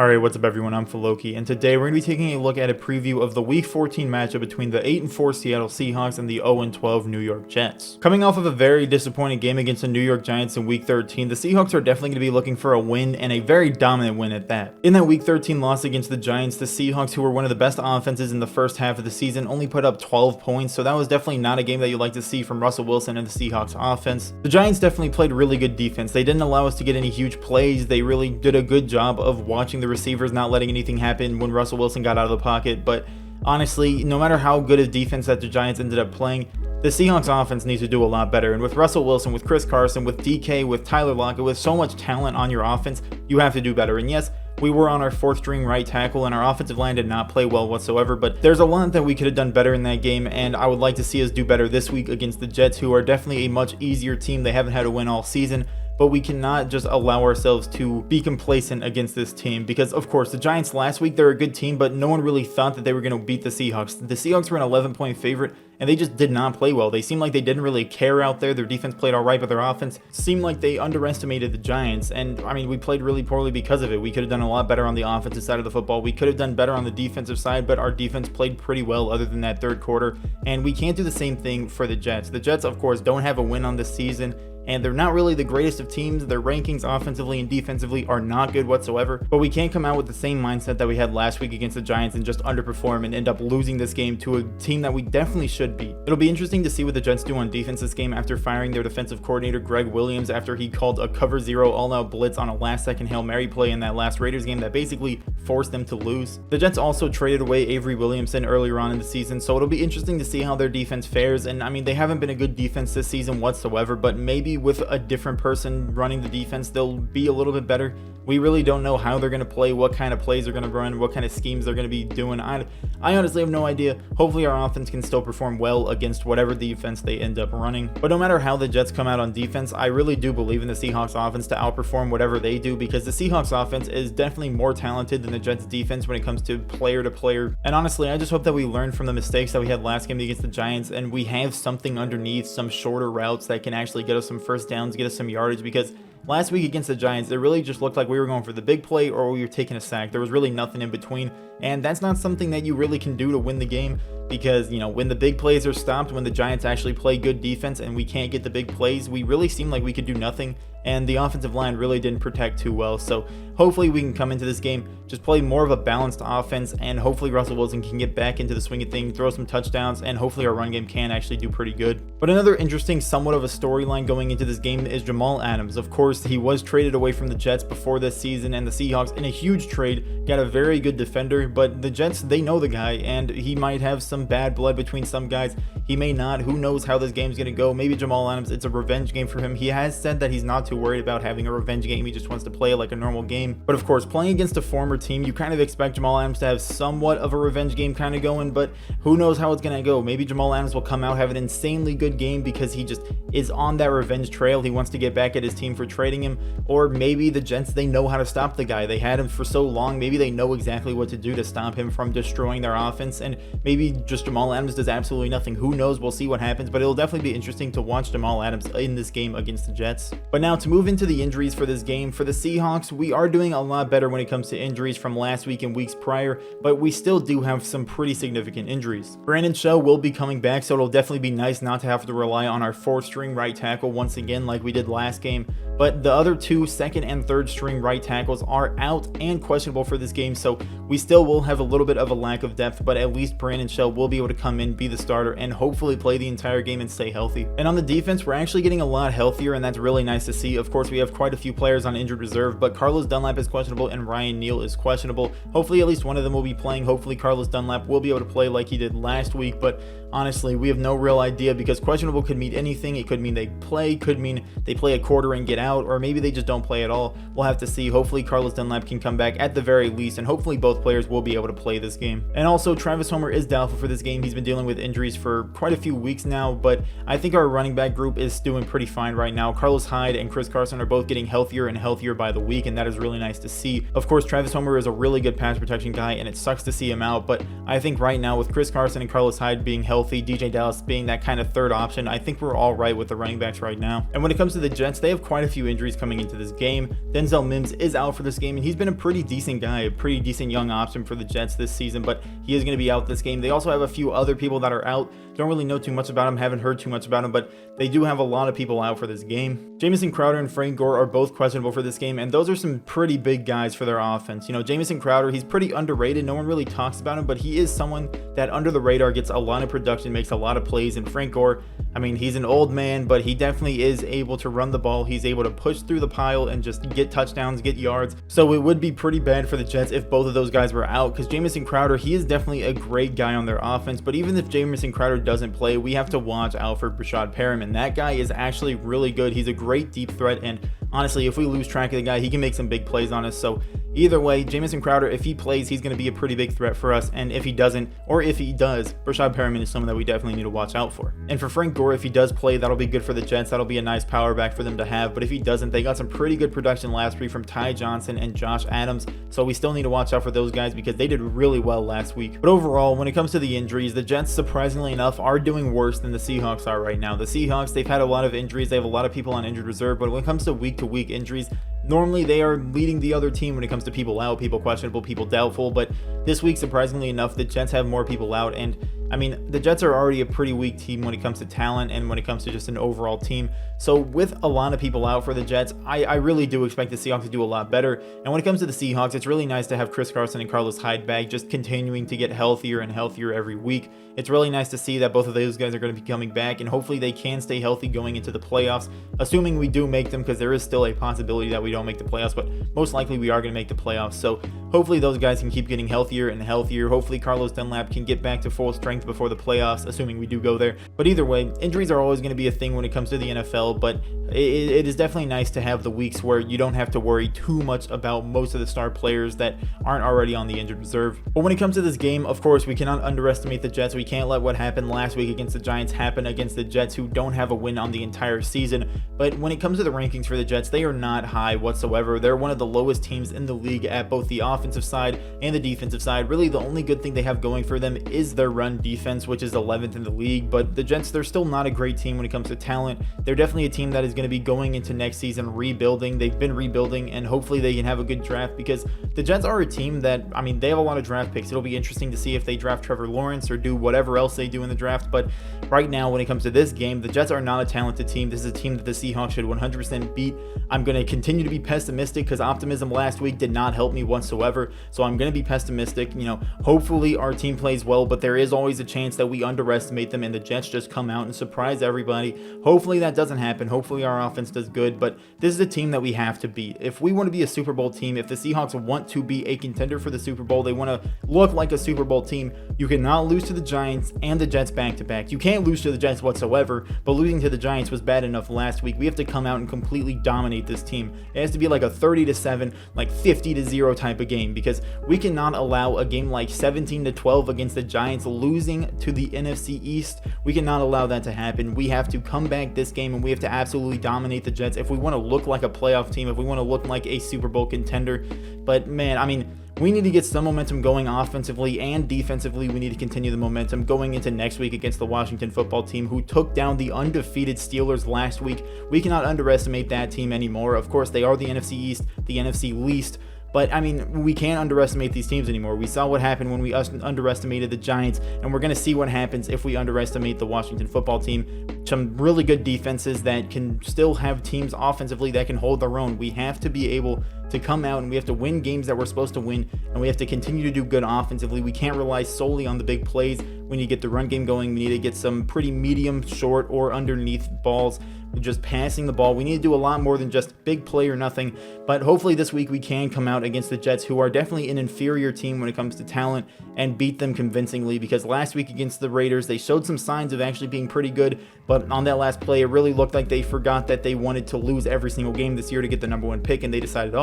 Alright, what's up everyone, I'm Faloki, and today we're going to be taking a look at a preview of the Week 14 matchup between the 8-4 Seattle Seahawks and the 0-12 New York Jets. Coming off of a very disappointing game against the New York Giants in Week 13, the Seahawks are definitely going to be looking for a win, and a very dominant win at that. In that Week 13 loss against the Giants, the Seahawks, who were one of the best offenses in the first half of the season, only put up 12 points, so that was definitely not a game that you'd like to see from Russell Wilson and the Seahawks offense. The Giants definitely played really good defense. They didn't allow us to get any huge plays. They really did a good job of watching the receivers, not letting anything happen when Russell Wilson got out of the pocket. But honestly, no matter how good of defense that the Giants ended up playing, the Seahawks offense needs to do a lot better. And with Russell Wilson, with Chris Carson, with DK, with Tyler Lockett, with so much talent on your offense, you have to do better. And yes, we were on our fourth string right tackle and our offensive line did not play well whatsoever, but there's a lot that we could have done better in that game, and I would like to see us do better this week against the Jets, who are definitely a much easier team. They haven't had a win all season, but we cannot just allow ourselves to be complacent against this team because, of course, the Giants last week, they're a good team, but no one really thought that they were going to beat the Seahawks. The Seahawks were an 11-point favorite, and they just did not play well. They seemed like they didn't really care out there. Their defense played all right, but their offense seemed like they underestimated the Giants, and, I mean, we played really poorly because of it. We could have done a lot better on the offensive side of the football. We could have done better on the defensive side, but our defense played pretty well other than that third quarter, and we can't do the same thing for the Jets. The Jets, of course, don't have a win on this season, and they're not really the greatest of teams. Their rankings offensively and defensively are not good whatsoever, but we can't come out with the same mindset that we had last week against the Giants and just underperform and end up losing this game to a team that we definitely should beat. It'll be interesting to see what the Jets do on defense this game after firing their defensive coordinator Greg Williams after he called a cover zero all-out blitz on a last-second Hail Mary play in that last Raiders game that basically forced them to lose. The Jets also traded away Avery Williamson earlier on in the season, so it'll be interesting to see how their defense fares, and I mean, they haven't been a good defense this season whatsoever, but maybe with a different person running the defense, they'll be a little bit better. We really don't know how they're going to play, what kind of plays they're going to run, what kind of schemes they're going to be doing. I honestly have no idea. Hopefully our offense can still perform well against whatever defense they end up running. But no matter how the Jets come out on defense, I really do believe in the Seahawks offense to outperform whatever they do, because the Seahawks offense is definitely more talented than the Jets defense when it comes to player to player. And honestly, I just hope that we learn from the mistakes that we had last game against the Giants and we have something underneath, some shorter routes that can actually get us some first downs, get us some yardage, because last week against the Giants, it really just looked like we were going for the big play or we were taking a sack. There was really nothing in between, and that's not something that you really can do to win the game because, you know, when the big plays are stopped, when the Giants actually play good defense and we can't get the big plays, we really seem like we could do nothing, and the offensive line really didn't protect too well. So hopefully we can come into this game, just play more of a balanced offense, and hopefully Russell Wilson can get back into the swing of things, throw some touchdowns, and hopefully our run game can actually do pretty good. But another interesting, somewhat of a storyline going into this game is Jamal Adams. Of course, he was traded away from the Jets before this season, and the Seahawks, in a huge trade, got a very good defender, but the Jets, they know the guy, and he might have some bad blood between some guys. He may not. Who knows how this game's going to go? Maybe Jamal Adams, it's a revenge game for him. He has said that he's not too worried about having a revenge game. He just wants to play it like a normal game. But of course, playing against a former team, you kind of expect Jamal Adams to have somewhat of a revenge game kind of going, but who knows how it's going to go? Maybe Jamal Adams will come out, have an insanely good game because he just is on that revenge trail. He wants to get back at his team for trading him, or maybe the Jets, they know how to stop the guy. They had him for so long. Maybe they know exactly what to do to stop him from destroying their offense, and maybe just Jamal Adams does absolutely nothing. Who knows? We'll see what happens, but it'll definitely be interesting to watch Jamal Adams in this game against the Jets. But now to move into the injuries for this game, for the Seahawks, we are doing a lot better when it comes to injuries from last week and weeks prior, but we still do have some pretty significant injuries. Brandon Shell will be coming back, so it'll definitely be nice not to have to rely on our fourth string right tackle once again like we did last game. But the other two second and third string right tackles are out and questionable for this game, so we still will have a little bit of a lack of depth, but at least Brandon Shell will be able to come in, be the starter, and hopefully play the entire game and stay healthy. And on the defense, we're actually getting a lot healthier, and that's really nice to see. Of course, we have quite a few players on injured reserve, but Carlos Dunlap is questionable and Ryan Neal is questionable. Hopefully at least one of them will be playing. Hopefully Carlos Dunlap will be able to play like he did last week, but honestly, we have no real idea because questionable could mean anything. It could mean they play, could mean they play a quarter and get out, or maybe they just don't play at all. We'll have to see. Hopefully Carlos Dunlap can come back at the very least, and hopefully both players will be able to play this game. And also, Travis Homer is doubtful for this game. He's been dealing with injuries for quite a few weeks now, but I think our running back group is doing pretty fine right now. Carlos Hyde and Chris Carson are both getting healthier and healthier by the week, and that is really nice to see. Of course, Travis Homer is a really good pass protection guy, and it sucks to see him out, but I think right now with Chris Carson and Carlos Hyde being healthy, DJ Dallas being that kind of third option, I think we're all right with the running backs right now. And when it comes to the Jets, they have quite a few few injuries coming into this game. Denzel Mims is out for this game, and he's been a pretty decent guy, a pretty decent young option for the Jets this season, but he is going to be out this game. They also have a few other people that are out. Don't really know too much about him, haven't heard too much about him, but they do have a lot of people out for this game. Jamison Crowder and Frank Gore are both questionable for this game, and those are some pretty big guys for their offense. You know, Jamison Crowder, he's pretty underrated. No one really talks about him, but he is someone that under the radar gets a lot of production, makes a lot of plays. And Frank Gore, I mean, he's an old man, but he definitely is able to run the ball. He's able to push through the pile and just get touchdowns, get yards. So it would be pretty bad for the Jets if both of those guys were out, because Jamison Crowder, he is definitely a great guy on their offense. But even if Jamison Crowder doesn't play, we have to watch out for Brashad Perriman. That guy is actually really good. He's a great deep threat, and honestly, if we lose track of the guy, he can make some big plays on us. So either way, Jamison Crowder, if he plays, he's going to be a pretty big threat for us. And if he doesn't, or if he does, Brashad Perriman is someone that we definitely need to watch out for. And for Frank Gore, if he does play, that'll be good for the Jets. That'll be a nice power back for them to have. But if he doesn't, they got some pretty good production last week from Ty Johnson and Josh Adams. So we still need to watch out for those guys because they did really well last week. But overall, when it comes to the injuries, the Jets, surprisingly enough, are doing worse than the Seahawks are right now. The Seahawks, they've had a lot of injuries. They have a lot of people on injured reserve. But when it comes to week injuries, normally they are leading the other team when it comes to people out, people questionable, people doubtful. But this week, surprisingly enough, the Jets have more people out. And I mean, the Jets are already a pretty weak team when it comes to talent and when it comes to just an overall team. So with a lot of people out for the Jets, I really do expect the Seahawks to do a lot better. And when it comes to the Seahawks, it's really nice to have Chris Carson and Carlos Hyde back, just continuing to get healthier and healthier every week. It's really nice to see that both of those guys are going to be coming back, and hopefully they can stay healthy going into the playoffs, assuming we do make them, because there is still a possibility that we don't make the playoffs, but most likely we are going to make the playoffs. So hopefully those guys can keep getting healthier and healthier. Hopefully Carlos Dunlap can get back to full strength before the playoffs, assuming we do go there. But either way, injuries are always going to be a thing when it comes to the NFL, but it is definitely nice to have the weeks where you don't have to worry too much about most of the star players that aren't already on the injured reserve. But when it comes to this game, of course, we cannot underestimate the Jets. We can't let what happened last week against the Giants happen against the Jets, who don't have a win on the entire season. But when it comes to the rankings for the Jets, they are not high whatsoever. They're one of the lowest teams in the league at both the offensive side and the defensive side. Really, the only good thing they have going for them is their run defense, which is 11th in the league. But the Jets, they're still not a great team when it comes to talent. They're definitely a team that is going to be going into next season rebuilding. They've been rebuilding, and hopefully they can have a good draft, because the Jets are a team that, I mean, they have a lot of draft picks. It'll be interesting to see if they draft Trevor Lawrence or do whatever else they do in the draft. But right now, when it comes to this game, the Jets are not a talented team. This is a team that the Seahawks should 100% beat. I'm going to continue to be pessimistic because optimism last week did not help me whatsoever. So I'm going to be pessimistic. You know, hopefully our team plays well, but there is always a chance that we underestimate them and the Jets just come out and surprise everybody. Hopefully that doesn't happen. Hopefully our offense does good, but this is a team that we have to beat. If we want to be a Super Bowl team, if the Seahawks want to be a contender for the Super Bowl, they want to look like a Super Bowl team, you cannot lose to the Giants and the Jets back to back. You can't lose to the Jets whatsoever, but losing to the Giants was bad enough last week. We have to come out and completely dominate this team. It has to be like a 30-7, like 50-0 type of game, because we cannot allow a game like 17-12 against the Giants losing to the NFC East. We cannot allow that to happen. We have to come back this game and we have to absolutely dominate the Jets if we want to look like a playoff team, if we want to look like a Super Bowl contender. But man, I mean, we need to get some momentum going offensively and defensively. We need to continue the momentum going into next week against the Washington football team, who took down the undefeated Steelers last week. We cannot underestimate that team anymore. Of course, they are the NFC East, the NFC least. But, I mean, we can't underestimate these teams anymore. We saw what happened when we underestimated the Giants, and we're going to see what happens if we underestimate the Washington football team. Some really good defenses that can still have teams offensively that can hold their own. We have to be able to come out and we have to win games that we're supposed to win, and we have to continue to do good offensively. We can't rely solely on the big plays. We need to get the run game going. We need to get some pretty medium, short, or underneath balls, just passing the ball. We need to do a lot more than just big play or nothing. But hopefully this week we can come out against the Jets, who are definitely an inferior team when it comes to talent, and beat them convincingly, because last week against the Raiders, they showed some signs of actually being pretty good, but on that last play, it really looked like they forgot that they wanted to lose every single game this year to get the number one pick, and they decided,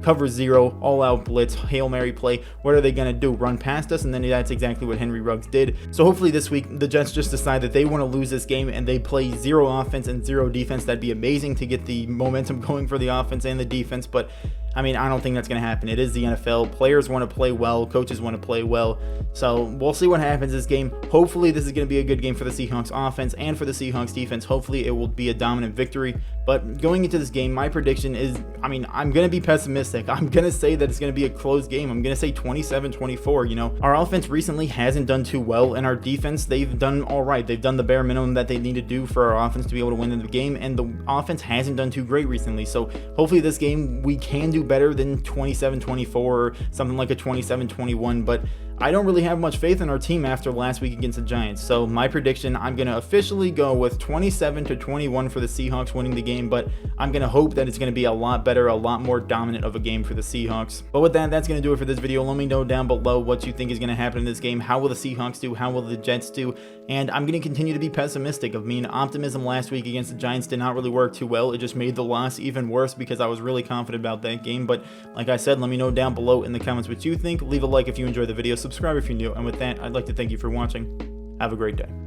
cover zero, all-out blitz, Hail Mary play. What are they going to do? Run past us? And then that's exactly what Henry Ruggs did. So hopefully this week, the Jets just decide that they want to lose this game and they play zero offense and zero defense. That'd be amazing to get the momentum going for the offense and the defense. But I mean, I don't think that's going to happen. It is the NFL. Players want to play well. Coaches want to play well. So we'll see what happens this game. Hopefully this is going to be a good game for the Seahawks offense and for the Seahawks defense. Hopefully it will be a dominant victory. But going into this game, my prediction is, I mean, I'm going to be pessimistic. I'm going to say that it's going to be a close game. I'm going to say 27-24. You know, our offense recently hasn't done too well, and our defense, they've done all right. They've done the bare minimum that they need to do for our offense to be able to win in the game, and the offense hasn't done too great recently. So hopefully this game we can do better than 27-24 or something like a 27-21, but I don't really have much faith in our team after last week against the Giants. So my prediction, I'm going to officially go with 27-21 for the Seahawks winning the game, but I'm going to hope that it's going to be a lot better, a lot more dominant of a game for the Seahawks. But with that, that's going to do it for this video. Let me know down below what you think is going to happen in this game. How will the Seahawks do? How will the Jets do? And I'm going to continue to be pessimistic. I mean, optimism last week against the Giants did not really work too well. It just made the loss even worse because I was really confident about that game. But like I said, let me know down below in the comments what you think. Leave a like if you enjoyed the video. Subscribe if you're new. And with that, I'd like to thank you for watching. Have a great day.